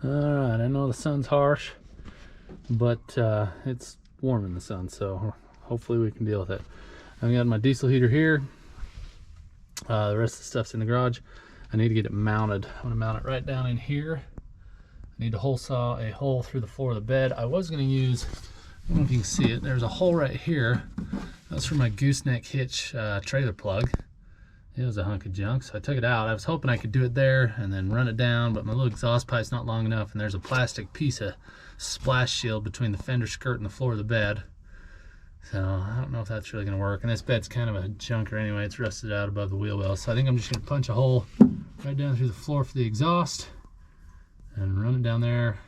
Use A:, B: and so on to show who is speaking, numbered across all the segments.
A: All right, I know the sun's harsh, but it's warm in the sun, so hopefully we can deal with it. I've got my diesel heater here. The rest of the stuff's in the garage. I need to get it mounted. I'm gonna mount it right down in here. I need to hole saw a hole through the floor of the bed. I was gonna use, I don't know if you can see it, there's a hole right here. That's for my gooseneck hitch trailer plug. It was a hunk of junk, so I took it out. I was hoping I could do it there and then run it down, but my little exhaust pipe's not long enough, and there's a plastic piece of splash shield between the fender skirt and the floor of the bed. So I don't know if that's really gonna work. And this bed's kind of a junker anyway. It's rusted out above the wheel well. So I think I'm just gonna punch a hole right down through the floor for the exhaust and run it down there.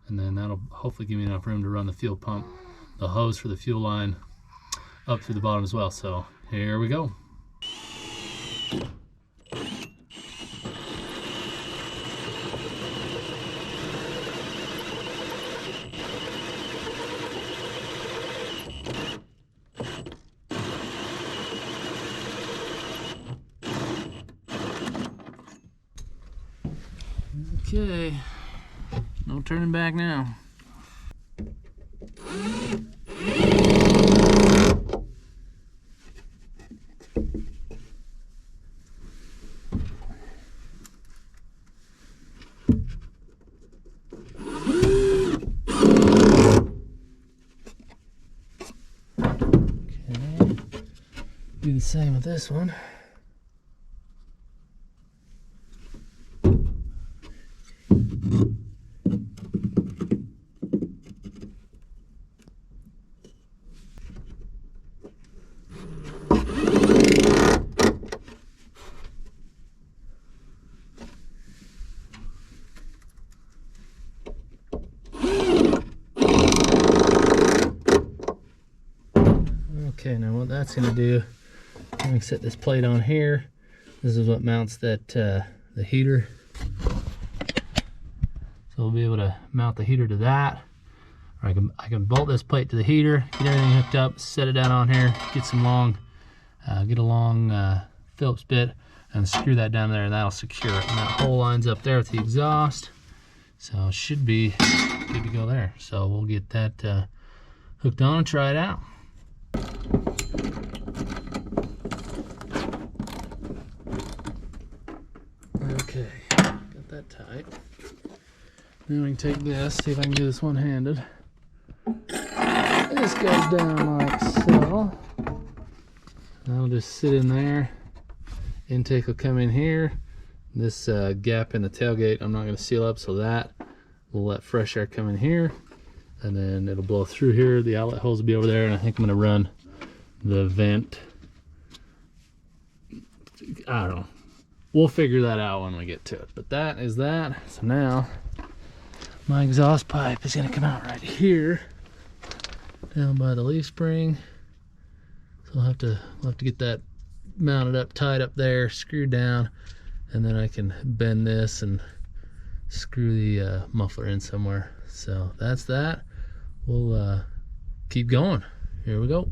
A: And then that'll hopefully give me enough room to run the fuel pump, the hose for the fuel line up through the bottom as well. So here we go. Okay, no turning back now. Okay, do the same with this one. Okay, now what that's going to do, I'm going to set this plate on here. This is what mounts that the heater. So we'll be able to mount the heater to that. Or I can bolt this plate to the heater, get everything hooked up, set it down on here, get a long Phillips bit, and screw that down there, and that'll secure it. And that hole lines up there with the exhaust, so it should be good to go there. So we'll get that hooked on and try it out. Okay, got that tight. Now we can take this, see if I can do this one-handed. This goes down like so. That'll just sit in there. Intake will come in here. This gap in the tailgate I'm not going to seal up, so that will let fresh air come in here, and then it'll blow through here. The outlet hose will be over there, and I think I'm going to run the vent. I don't know. We'll figure that out when we get to it. But that is that. So now my exhaust pipe is going to come out right here, down by the leaf spring. So we'll have to get that mounted up tight up there, screwed down, and then I can bend this and screw the muffler in somewhere. So that's that. We'll keep going. Here we go.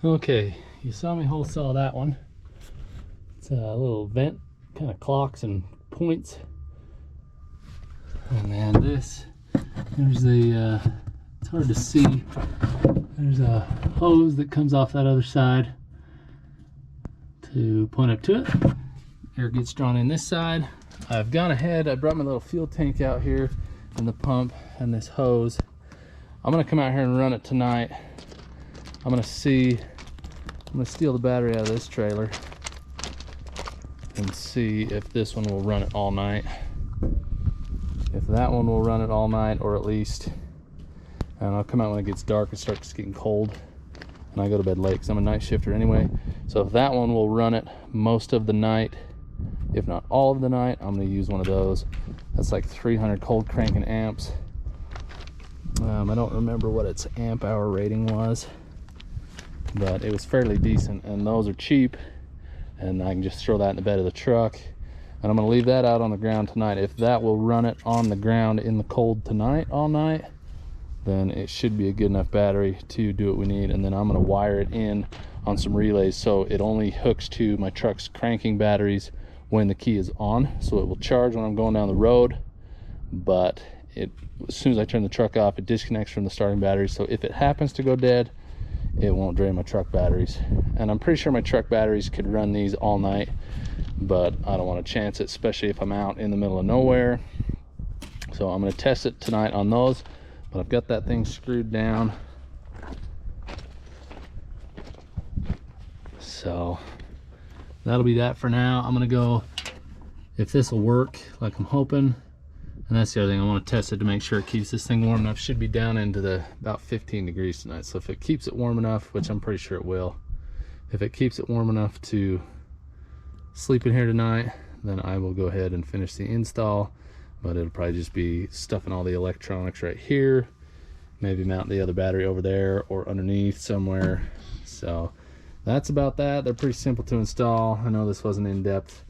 A: Okay, you saw me hole saw that one. It's a little vent, kind of clocks and points. And then this, there's the, it's hard to see, there's a hose that comes off that other side to point up to it. Air gets drawn in this side. I've gone ahead, I brought my little fuel tank out here and the pump and this hose. I'm gonna come out here and run it tonight. I'm gonna steal the battery out of this trailer and see if this one will run it all night. If that one will run it all night, or at least, and I'll come out when it gets dark and starts getting cold, and I go to bed late because I'm a night shifter anyway. So if that one will run it most of the night, if not all of the night, I'm going to use one of those. That's like 300 cold cranking amps. I don't remember what its amp hour rating was, but it was fairly decent, and those are cheap, and I can just throw that in the bed of the truck. And I'm going to leave that out on the ground tonight. If that will run it on the ground in the cold tonight all night, then it should be a good enough battery to do what we need. And then I'm going to wire it in on some relays so it only hooks to my truck's cranking batteries when the key is on, so it will charge when I'm going down the road, but as soon as I turn the truck off, it disconnects from the starting battery. So if it happens to go dead, it won't drain my truck batteries. And I'm pretty sure my truck batteries could run these all night, but I don't want to chance it, especially if I'm out in the middle of nowhere. So I'm going to test it tonight on those, but I've got that thing screwed down. So that'll be that for now. I'm going to go, if this will work like I'm hoping. And that's the other thing, I want to test it to make sure it keeps this thing warm enough. Should be down into about 15 degrees tonight. So if it keeps it warm enough, which I'm pretty sure it will, if it keeps it warm enough to sleep in here tonight, then I will go ahead and finish the install. But it'll probably just be stuffing all the electronics right here, maybe mount the other battery over there or underneath somewhere. So that's about that. They're pretty simple to install. I know this wasn't in depth.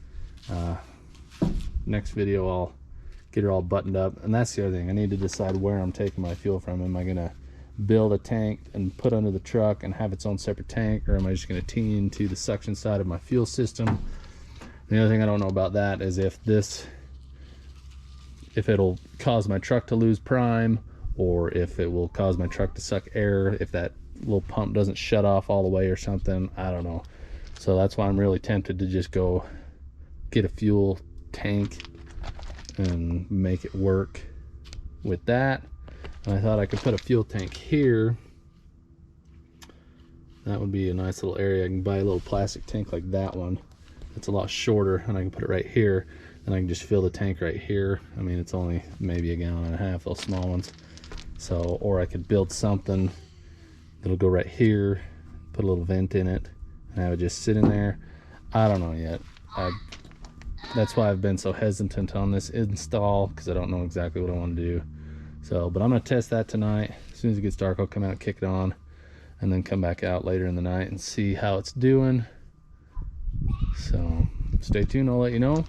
A: Next video I'll get her all buttoned up. And that's the other thing, I need to decide where I'm taking my fuel from. Am I gonna build a tank and put under the truck and have its own separate tank, or am I just gonna tee into the suction side of my fuel system? The other thing I don't know about that is if it'll cause my truck to lose prime, or if it will cause my truck to suck air if that little pump doesn't shut off all the way or something. I don't know. So that's why I'm really tempted to just go get a fuel tank and make it work with that. And I thought I could put a fuel tank here. That would be a nice little area. I can buy a little plastic tank like that one. It's a lot shorter, and I can put it right here, and I can just fill the tank right here. I mean, it's only maybe 1.5 gallons, those small ones. So, or I could build something that'll go right here, put a little vent in it, and have it just sit in there. I don't know yet. That's why I've been so hesitant on this install, because I don't know exactly what I want to do. So, but I'm going to test that tonight. As soon as it gets dark, I'll come out, kick it on, and then come back out later in the night and see how it's doing. So stay tuned, I'll let you know.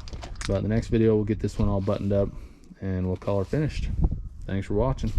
A: But in the next video, we'll get this one all buttoned up and we'll call her finished. Thanks for watching.